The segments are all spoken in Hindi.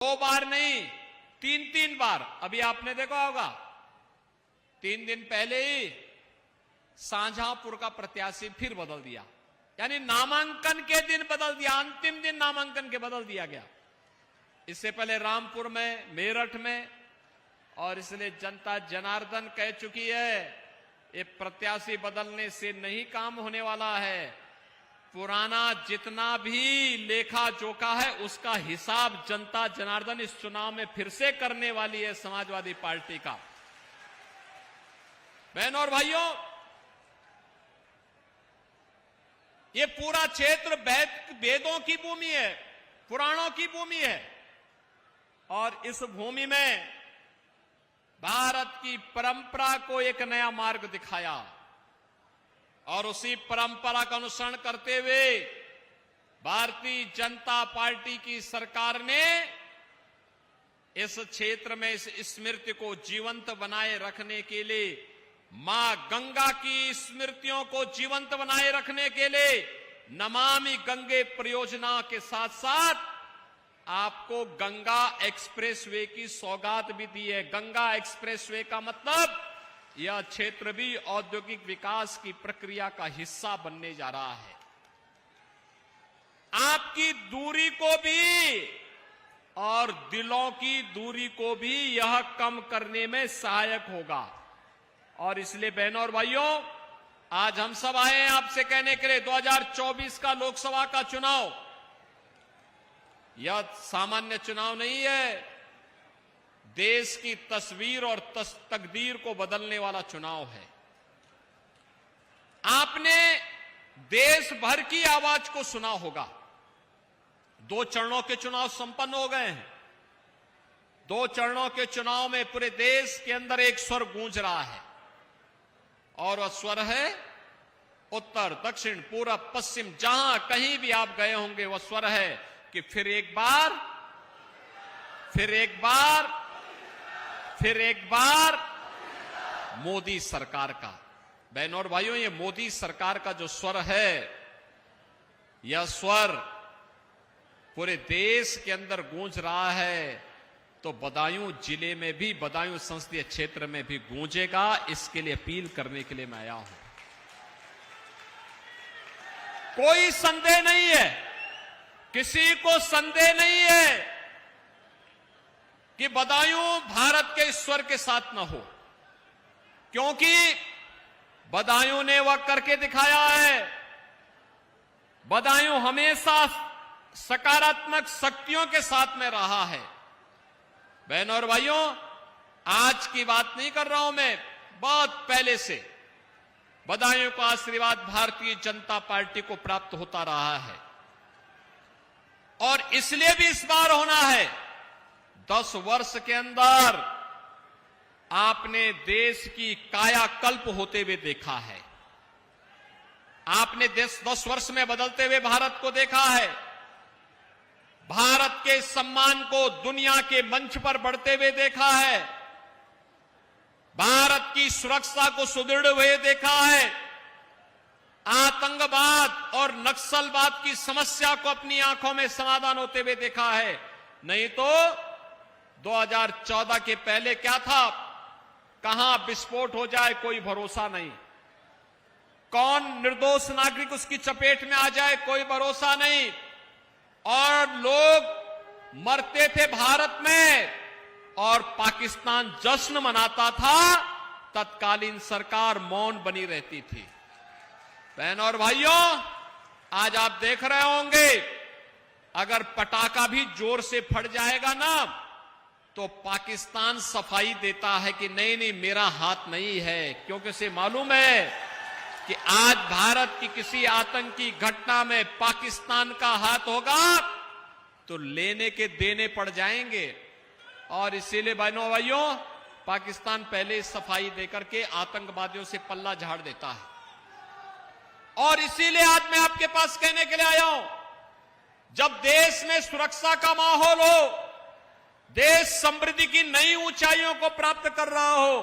दो बार नहीं, तीन तीन बार। अभी आपने देखा होगा 3 दिन पहले ही शाहजहांपुर का प्रत्याशी फिर बदल दिया, यानी नामांकन के दिन बदल दिया, अंतिम दिन नामांकन के बदल दिया गया। इससे पहले रामपुर में, मेरठ में, और इसलिए जनता जनार्दन कह चुकी है ये प्रत्याशी बदलने से नहीं काम होने वाला है। पुराना जितना भी लेखा जोखा है उसका हिसाब जनता जनार्दन इस चुनाव में फिर से करने वाली है समाजवादी पार्टी का। बहनों और भाइयों, ये पूरा क्षेत्र वेदों की भूमि है, पुराणों की भूमि है, और इस भूमि में भारत की परंपरा को एक नया मार्ग दिखाया, और उसी परंपरा का अनुसरण करते हुए भारतीय जनता पार्टी की सरकार ने इस क्षेत्र में इस स्मृति को जीवंत बनाए रखने के लिए, मां गंगा की स्मृतियों को जीवंत बनाए रखने के लिए नमामि गंगे परियोजना के साथ साथ आपको गंगा एक्सप्रेसवे की सौगात भी दी है। गंगा एक्सप्रेसवे का मतलब यह क्षेत्र भी औद्योगिक विकास की प्रक्रिया का हिस्सा बनने जा रहा है। आपकी दूरी को भी और दिलों की दूरी को भी यह कम करने में सहायक होगा। और इसलिए बहनों और भाइयों, आज हम सब आए हैं आपसे कहने के लिए 2024 का लोकसभा का चुनाव यह सामान्य चुनाव नहीं है, देश की तस्वीर और तकदीर को बदलने वाला चुनाव है। आपने देश भर की आवाज को सुना होगा। 2 चरणों के चुनाव संपन्न हो गए हैं। 2 चरणों के चुनाव में पूरे देश के अंदर एक स्वर गूंज रहा है, और वह स्वर है उत्तर, दक्षिण, पूरब, पश्चिम, जहां कहीं भी आप गए होंगे वह स्वर है कि फिर एक बार, फिर एक बार, फिर एक बार मोदी सरकार का। बहनों और भाइयों, ये मोदी सरकार का जो स्वर है, यह स्वर पूरे देश के अंदर गूंज रहा है, तो बदायूं जिले में भी, बदायूं संसदीय क्षेत्र में भी गूंजेगा। इसके लिए अपील करने के लिए मैं आया हूं। कोई संदेह नहीं है, किसी को संदेह नहीं है कि बदायूं भारत के स्वर के साथ न हो, क्योंकि बदायूं ने वह करके दिखाया है। बदायूं हमेशा सकारात्मक शक्तियों के साथ में रहा है। बहनों और भाइयों, आज की बात नहीं कर रहा हूं मैं, बहुत पहले से बदायूं का आशीर्वाद भारतीय जनता पार्टी को प्राप्त होता रहा है, और इसलिए भी इस बार होना है। 10 वर्ष के अंदर आपने देश की कायाकल्प होते हुए देखा है। आपने 10 वर्ष में बदलते हुए भारत को देखा है। भारत के सम्मान को दुनिया के मंच पर बढ़ते हुए देखा है। भारत की सुरक्षा को सुदृढ़ हुए देखा है। आतंकवाद और नक्सलवाद की समस्या को अपनी आंखों में समाधान होते हुए देखा है। नहीं तो 2014 के पहले क्या था, कहां विस्फोट हो जाए कोई भरोसा नहीं, कौन निर्दोष नागरिक उसकी चपेट में आ जाए कोई भरोसा नहीं, और लोग मरते थे भारत में और पाकिस्तान जश्न मनाता था, तत्कालीन सरकार मौन बनी रहती थी। बहनों और भाइयों, आज आप देख रहे होंगे अगर पटाखा भी जोर से फट जाएगा ना, तो पाकिस्तान सफाई देता है कि नहीं नहीं मेरा हाथ नहीं है, क्योंकि उसे मालूम है कि आज भारत की किसी आतंकी घटना में पाकिस्तान का हाथ होगा तो लेने के देने पड़ जाएंगे। और इसीलिए बहनों भाइयों, पाकिस्तान पहले सफाई देकर के आतंकवादियों से पल्ला झाड़ देता है। और इसीलिए आज मैं आपके पास कहने के लिए आया हूं, जब देश में सुरक्षा का माहौल हो, देश समृद्धि की नई ऊंचाइयों को प्राप्त कर रहा हो,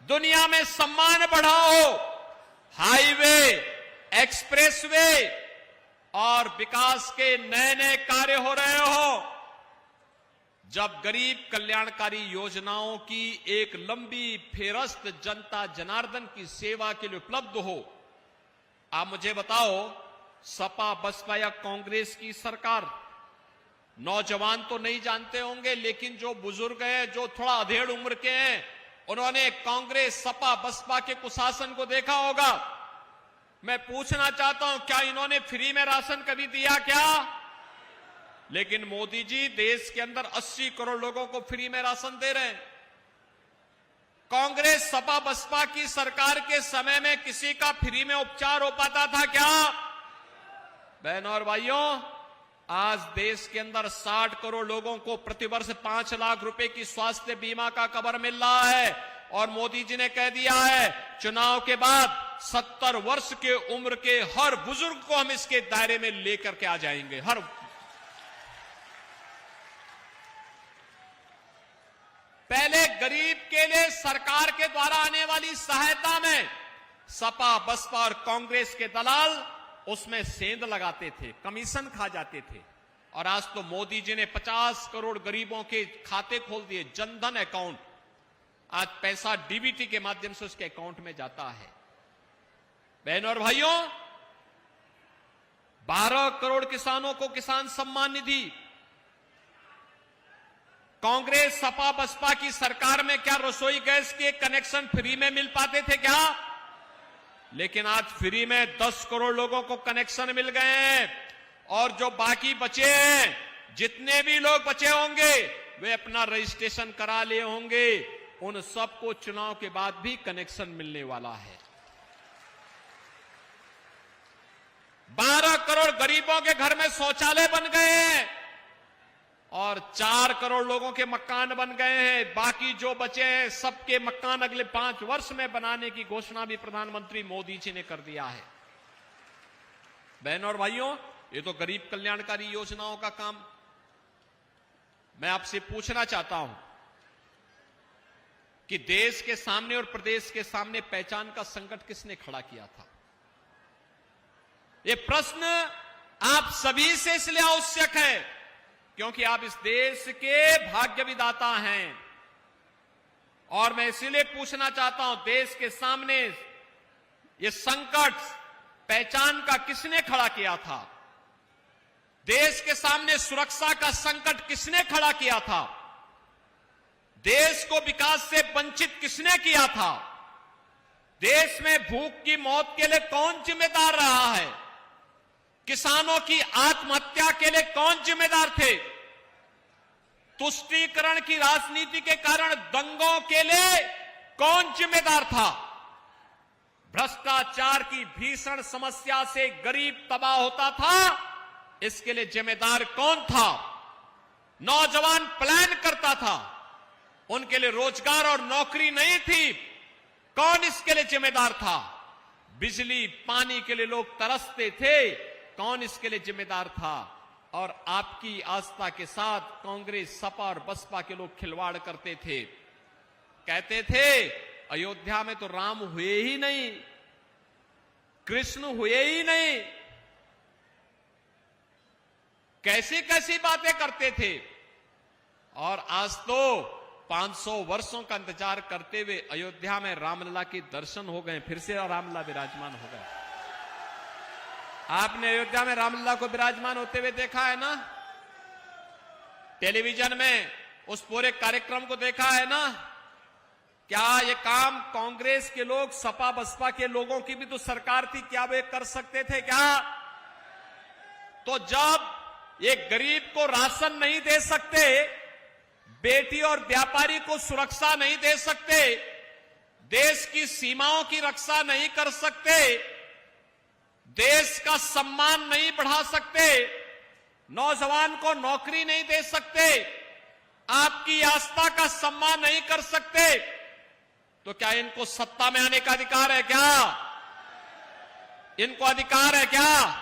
दुनिया में सम्मान बढ़ा हो, हाईवे, एक्सप्रेसवे और विकास के नए नए कार्य हो रहे हो, जब गरीब कल्याणकारी योजनाओं की एक लंबी फेहरिस्त जनता जनार्दन की सेवा के लिए उपलब्ध हो, आप मुझे बताओ, सपा बसपा या कांग्रेस की सरकार, नौजवान तो नहीं जानते होंगे, लेकिन जो बुजुर्ग हैं, जो थोड़ा अधेड़ उम्र के हैं, उन्होंने कांग्रेस सपा बसपा के कुशासन को देखा होगा। मैं पूछना चाहता हूं, क्या इन्होंने फ्री में राशन कभी दिया क्या? लेकिन मोदी जी देश के अंदर 80 करोड़ लोगों को फ्री में राशन दे रहे हैं। कांग्रेस सपा बसपा की सरकार के समय में किसी का फ्री में उपचार हो पाता था क्या? बहनों और भाइयों, आज देश के अंदर 60 करोड़ लोगों को प्रतिवर्ष 5 लाख रुपए की स्वास्थ्य बीमा का कवर मिल रहा है। और मोदी जी ने कह दिया है, चुनाव के बाद 70 वर्ष के उम्र के हर बुजुर्ग को हम इसके दायरे में लेकर के आ जाएंगे। पहले गरीब के लिए सरकार के द्वारा आने वाली सहायता में सपा बसपा और कांग्रेस के दलाल उसमें सेंध लगाते थे, कमीशन खा जाते थे। और आज तो मोदी जी ने 50 करोड़ गरीबों के खाते खोल दिए, जनधन अकाउंट। आज पैसा डीबीटी के माध्यम से उसके अकाउंट में जाता है। बहनों और भाइयों, 12 करोड़ किसानों को किसान सम्मान निधि। कांग्रेस सपा बसपा की सरकार में क्या रसोई गैस के कनेक्शन फ्री में मिल पाते थे क्या? लेकिन आज फ्री में 10 करोड़ लोगों को कनेक्शन मिल गए हैं। और जो बाकी बचे हैं, जितने भी लोग बचे होंगे, वे अपना रजिस्ट्रेशन करा लिए होंगे। उन सबको चुनाव के बाद भी कनेक्शन मिलने वाला है। 12 करोड़ गरीबों के घर में शौचालय बन गए हैं और 4 करोड़ लोगों के मकान बन गए हैं। बाकी जो बचे हैं, सबके मकान अगले 5 वर्ष में बनाने की घोषणा भी प्रधानमंत्री मोदी जी ने कर दिया है। बहनों और भाइयों, ये तो गरीब कल्याणकारी योजनाओं का काम। मैं आपसे पूछना चाहता हूं कि देश के सामने और प्रदेश के सामने पहचान का संकट किसने खड़ा किया था? ये प्रश्न आप सभी से इसलिए आवश्यक है क्योंकि आप इस देश के भाग्य विधाता हैं। और मैं इसीलिए पूछना चाहता हूं, देश के सामने ये संकट पहचान का किसने खड़ा किया था? देश के सामने सुरक्षा का संकट किसने खड़ा किया था? देश को विकास से वंचित किसने किया था? देश में भूख की मौत के लिए कौन जिम्मेदार रहा है? किसानों की आत्महत्या के लिए कौन जिम्मेदार थे? तुष्टीकरण की राजनीति के कारण दंगों के लिए कौन जिम्मेदार था? भ्रष्टाचार की भीषण समस्या से गरीब तबाह होता था, इसके लिए जिम्मेदार कौन था? नौजवान पलायन करता था, उनके लिए रोजगार और नौकरी नहीं थी, कौन इसके लिए जिम्मेदार था? बिजली पानी के लिए लोग तरसते थे, कौन इसके लिए जिम्मेदार था? और आपकी आस्था के साथ कांग्रेस सपा और बसपा के लोग खिलवाड़ करते थे। कहते थे अयोध्या में तो राम हुए ही नहीं, कृष्ण हुए ही नहीं। कैसी कैसी बातें करते थे। और आज तो 500 वर्षों का इंतजार करते हुए अयोध्या में रामलला के दर्शन हो गए, फिर से रामलला विराजमान हो गए। आपने अयोध्या में रामलला को विराजमान होते हुए देखा है ना? टेलीविजन में उस पूरे कार्यक्रम को देखा है ना? क्या ये काम कांग्रेस के लोग, सपा बसपा के लोगों की भी तो सरकार थी, क्या वे कर सकते थे क्या? तो जब एक गरीब को राशन नहीं दे सकते, बेटी और व्यापारी को सुरक्षा नहीं दे सकते, देश की सीमाओं की रक्षा नहीं कर सकते, देश का सम्मान नहीं बढ़ा सकते, नौजवान को नौकरी नहीं दे सकते, आपकी आस्था का सम्मान नहीं कर सकते, तो क्या इनको सत्ता में आने का अधिकार है क्या? इनको अधिकार है क्या?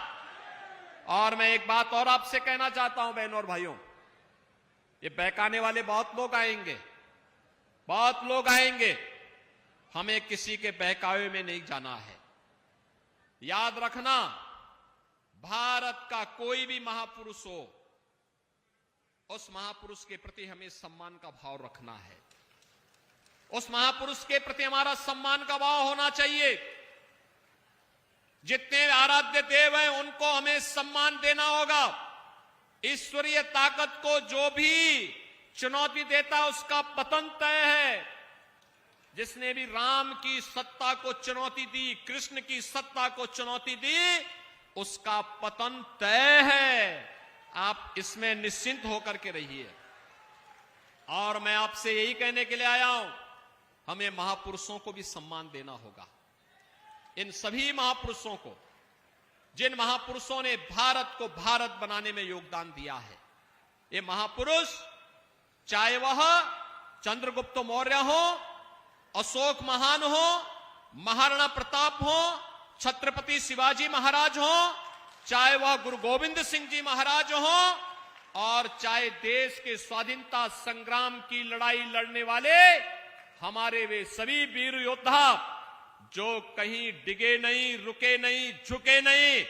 और मैं एक बात और आपसे कहना चाहता हूं बहनों और भाइयों, ये बहकाने वाले बहुत लोग आएंगे, बहुत लोग आएंगे। हमें किसी के बहकावे में नहीं जाना है। याद रखना, भारत का कोई भी महापुरुष हो, उस महापुरुष के प्रति हमें सम्मान का भाव रखना है। उस महापुरुष के प्रति हमारा सम्मान का भाव होना चाहिए। जितने आराध्य देव हैं उनको हमें सम्मान देना होगा। ईश्वरीय ताकत को जो भी चुनौती देता है उसका पतन तय है। जिसने भी राम की सत्ता को चुनौती दी, कृष्ण की सत्ता को चुनौती दी, उसका पतन तय है। आप इसमें निश्चिंत होकर के रहिए। और मैं आपसे यही कहने के लिए आया हूं, हमें महापुरुषों को भी सम्मान देना होगा। इन सभी महापुरुषों को, जिन महापुरुषों ने भारत को भारत बनाने में योगदान दिया है। ये महापुरुष चाहे वह चंद्रगुप्त मौर्य हो, अशोक महान हो, महाराणा प्रताप हो, छत्रपति शिवाजी महाराज हो, चाहे वह गुरु गोविंद सिंह जी महाराज हो, और चाहे देश के स्वाधीनता संग्राम की लड़ाई लड़ने वाले हमारे वे सभी वीर योद्धा जो कहीं डिगे नहीं, रुके नहीं, झुके नहीं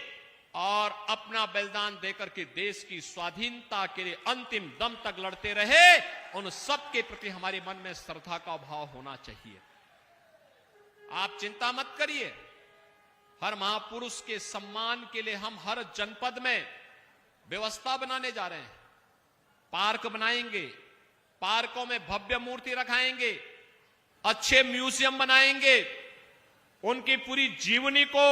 और अपना बलिदान देकर के देश की स्वाधीनता के लिए अंतिम दम तक लड़ते रहे, उन सब के प्रति हमारे मन में श्रद्धा का भाव होना चाहिए। आप चिंता मत करिए, हर महापुरुष के सम्मान के लिए हम हर जनपद में व्यवस्था बनाने जा रहे हैं। पार्क बनाएंगे, पार्कों में भव्य मूर्ति रखाएंगे, अच्छे म्यूजियम बनाएंगे, उनकी पूरी जीवनी को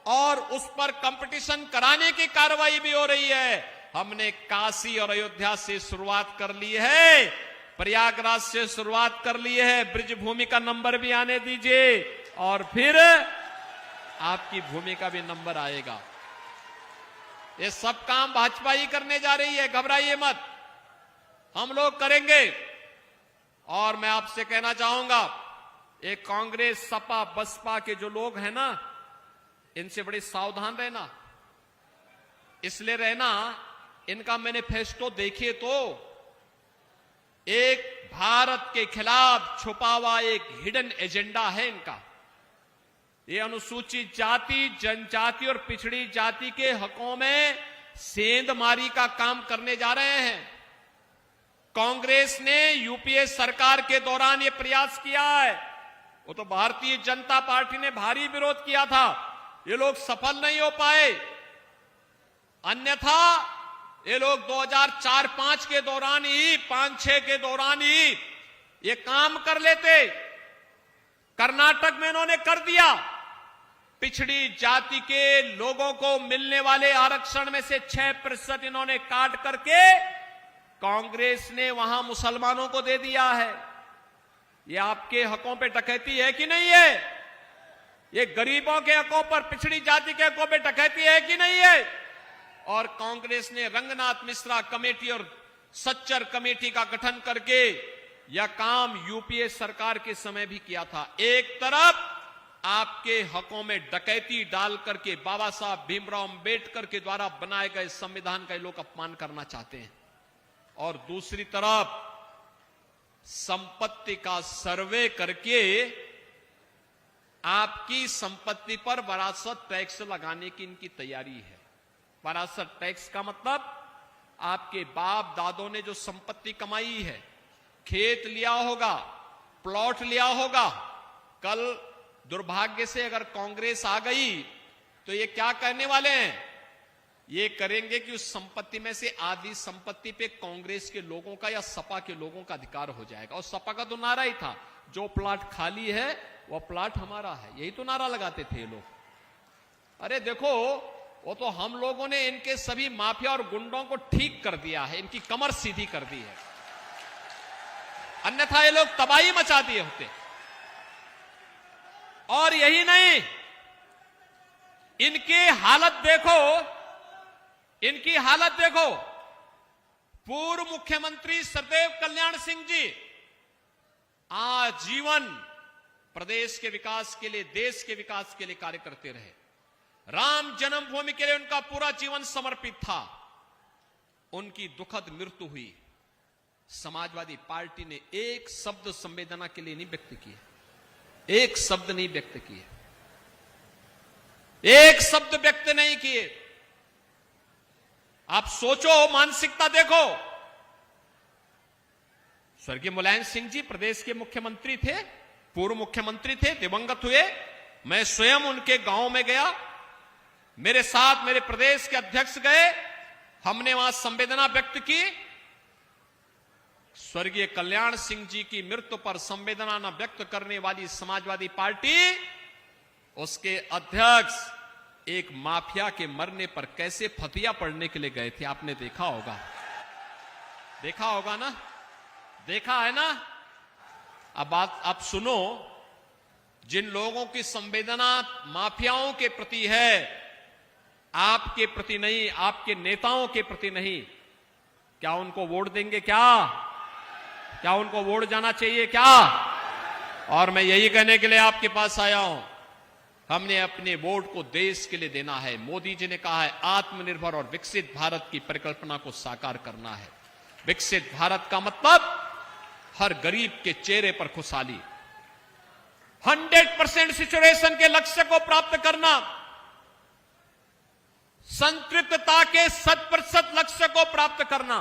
और उस पर कंपटीशन कराने की कार्रवाई भी हो रही है। हमने काशी और अयोध्या से शुरुआत कर ली है, प्रयागराज से शुरुआत कर ली है। ब्रिज भूमि का नंबर भी आने दीजिए और फिर आपकी भूमि का भी नंबर आएगा। ये सब काम भाजपा ही करने जा रही है, घबराइए मत, हम लोग करेंगे। और मैं आपसे कहना चाहूंगा, ये कांग्रेस, सपा, बसपा के जो लोग हैं ना, इनसे बड़े सावधान रहना। इसलिए रहना, इनका मैनिफेस्टो देखिए तो एक भारत के खिलाफ छुपा हुआ एक हिडन एजेंडा है इनका। ये अनुसूचित जाति, जनजाति और पिछड़ी जाति के हकों में सेंधमारी का काम करने जा रहे हैं। कांग्रेस ने यूपीए सरकार के दौरान ये प्रयास किया है, वो तो भारतीय जनता पार्टी ने भारी विरोध किया था, ये लोग सफल नहीं हो पाए। अन्यथा ये लोग 2004-5 के दौरान ही, 5-6 के दौरान ही ये काम कर लेते। कर्नाटक में इन्होंने कर दिया। पिछड़ी जाति के लोगों को मिलने वाले आरक्षण में से 6% इन्होंने काट करके कांग्रेस ने वहां मुसलमानों को दे दिया है। ये आपके हकों पे डकैती है कि नहीं है? ये गरीबों के हकों पर, पिछड़ी जाति के हकों पे डकैती है कि नहीं है? और कांग्रेस ने रंगनाथ मिश्रा कमेटी और सच्चर कमेटी का गठन करके यह काम यूपीए सरकार के समय भी किया था। एक तरफ आपके हकों में डकैती डाल करके बाबा साहब भीमराव अंबेडकर के द्वारा बनाए गए संविधान का लोग अपमान करना चाहते हैं, और दूसरी तरफ संपत्ति का सर्वे करके आपकी संपत्ति पर वरासत टैक्स लगाने की इनकी तैयारी है। वरासत टैक्स का मतलब आपके बाप दादों ने जो संपत्ति कमाई है, खेत लिया होगा, प्लॉट लिया होगा, कल दुर्भाग्य से अगर कांग्रेस आ गई तो ये क्या करने वाले हैं? ये करेंगे कि उस संपत्ति में से आधी संपत्ति पे कांग्रेस के लोगों का या सपा के लोगों का अधिकार हो जाएगा। और सपा का तो नारा ही था, जो प्लाट खाली है वह प्लाट हमारा है, यही तो नारा लगाते थे ये लोग। अरे देखो, वो तो हम लोगों ने इनके सभी माफिया और गुंडों को ठीक कर दिया है, इनकी कमर सीधी कर दी है, अन्यथा ये लोग तबाही मचा दिए होते। और यही नहीं, इनकी हालत देखो, इनकी हालत देखो। पूर्व मुख्यमंत्री सदैव कल्याण सिंह जी आजीवन प्रदेश के विकास के लिए, देश के विकास के लिए कार्य करते रहे। राम जन्मभूमि के लिए उनका पूरा जीवन समर्पित था। उनकी दुखद मृत्यु हुई, समाजवादी पार्टी ने एक शब्द संवेदना के लिए नहीं व्यक्त किए, एक शब्द नहीं व्यक्त किए, एक शब्द व्यक्त नहीं किए। आप सोचो, मानसिकता देखो। स्वर्गीय मुलायम सिंह जी प्रदेश के मुख्यमंत्री थे, पूर्व मुख्यमंत्री थे, दिवंगत हुए। मैं स्वयं उनके गांव में गया, मेरे साथ मेरे प्रदेश के अध्यक्ष गए, हमने वहां संवेदना व्यक्त की। स्वर्गीय कल्याण सिंह जी की मृत्यु पर संवेदना न व्यक्त करने वाली समाजवादी पार्टी, उसके अध्यक्ष एक माफिया के मरने पर कैसे फतिया पड़ने के लिए गए थे, आपने देखा होगा, देखा होगा ना, देखा है ना। अब बात आप सुनो, जिन लोगों की संवेदना माफियाओं के प्रति है, आपके प्रति नहीं, आपके नेताओं के प्रति नहीं, क्या उनको वोट देंगे? क्या उनको वोट जाना चाहिए क्या? और मैं यही कहने के लिए आपके पास आया हूं, हमने अपने वोट को देश के लिए देना है। मोदी जी ने कहा है आत्मनिर्भर और विकसित भारत की परिकल्पना को साकार करना है। विकसित भारत का मतलब हर गरीब के चेहरे पर खुशहाली, 100% सिचुएशन के लक्ष्य को प्राप्त करना, संतृप्तता के 100% लक्ष्य को प्राप्त करना।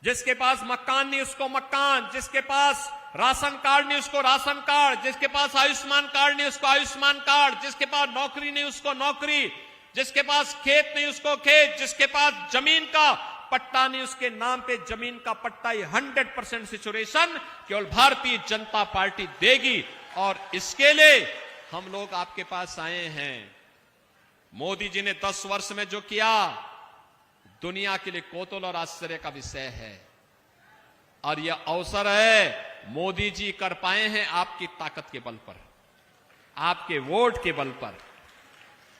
जिसके पास मकान नहीं उसको मकान, जिसके पास राशन कार्ड नहीं उसको राशन कार्ड, जिसके पास आयुष्मान कार्ड नहीं उसको आयुष्मान कार्ड, जिसके पास नौकरी नहीं उसको नौकरी, जिसके पास खेत नहीं उसको खेत, जिसके पास जमीन का पट्टा नहीं उसके नाम पे जमीन का पट्टा। ही 100% सिचुएशन केवल भारतीय जनता पार्टी देगी, और इसके लिए हम लोग आपके पास आए हैं। मोदी जी ने 10 वर्ष में जो किया, दुनिया के लिए कौतूहल और आश्चर्य का विषय है, और यह अवसर है मोदी जी कर पाए हैं आपकी ताकत के बल पर, आपके वोट के बल पर।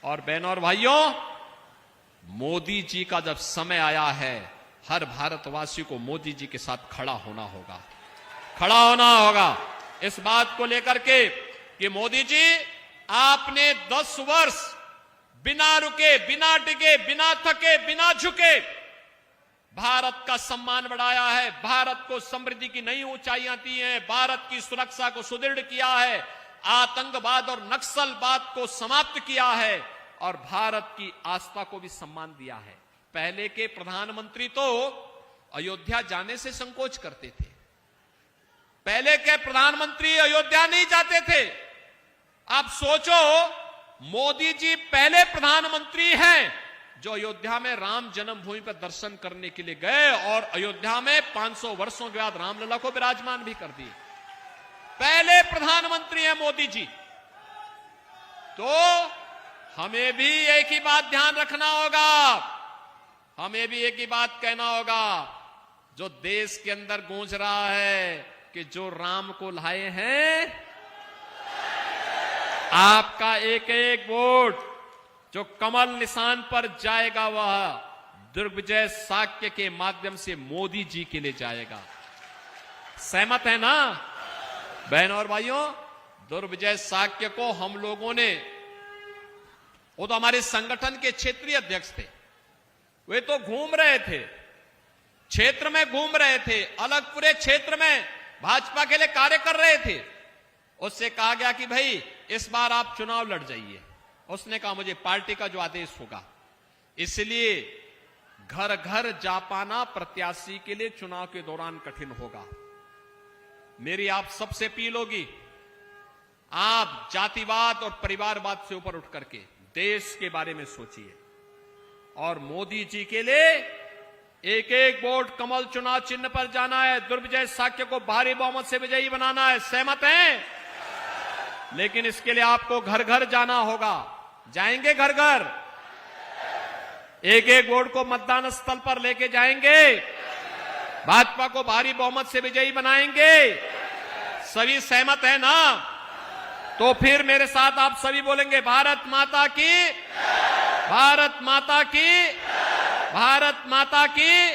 और बहनों और भाइयों, मोदी जी का जब समय आया है, हर भारतवासी को मोदी जी के साथ खड़ा होना होगा, खड़ा होना होगा इस बात को लेकर के कि मोदी जी आपने 10 वर्ष बिना रुके, बिना डिगे, बिना थके, बिना झुके भारत का सम्मान बढ़ाया है, भारत को समृद्धि की नई ऊंचाइयां दी हैं, भारत की सुरक्षा को सुदृढ़ किया है, आतंकवाद और नक्सलवाद को समाप्त किया है, और भारत की आस्था को भी सम्मान दिया है। पहले के प्रधानमंत्री तो अयोध्या जाने से संकोच करते थे, पहले के प्रधानमंत्री अयोध्या नहीं जाते थे। आप सोचो, मोदी जी पहले प्रधानमंत्री हैं जो अयोध्या में राम जन्मभूमि पर दर्शन करने के लिए गए, और अयोध्या में 500 वर्षों के बाद रामलला को विराजमान भी कर दिए। पहले प्रधानमंत्री हैं मोदी जी। तो हमें भी एक ही बात ध्यान रखना होगा, हमें भी एक ही बात कहना होगा, जो देश के अंदर गूंज रहा है कि जो राम को लाए हैं, आपका एक एक वोट जो कमल निशान पर जाएगा, वह दुर्विजय साक्य के माध्यम से मोदी जी के लिए जाएगा। सहमत है ना बहनों और भाइयों? दुर्विजय साक्य को हम लोगों ने, वो तो हमारे संगठन के क्षेत्रीय अध्यक्ष थे, वे तो घूम रहे थे, क्षेत्र में घूम रहे थे, अलग पूरे क्षेत्र में भाजपा के लिए कार्य कर रहे थे। उससे कहा गया कि भाई इस बार आप चुनाव लड़ जाइए। उसने कहा मुझे पार्टी का जो आदेश होगा। इसलिए घर घर जा पाना प्रत्याशी के लिए चुनाव के दौरान कठिन होगा। मेरी आप सबसे अपील होगी, आप जातिवाद और परिवारवाद से ऊपर उठ करके देश के बारे में सोचिए, और मोदी जी के लिए एक एक वोट कमल चुनाव चिन्ह पर जाना है, दुर्विजय साक्य को भारी बहुमत से विजयी बनाना है। सहमत हैं? लेकिन इसके लिए आपको घर घर जाना होगा। जाएंगे घर घर, एक एक वोट को मतदान स्थल पर लेके जाएंगे, भाजपा को भारी बहुमत से विजयी बनाएंगे। सभी सहमत है ना? तो फिर मेरे साथ आप सभी बोलेंगे, भारत माता की, भारत माता की, भारत माता की।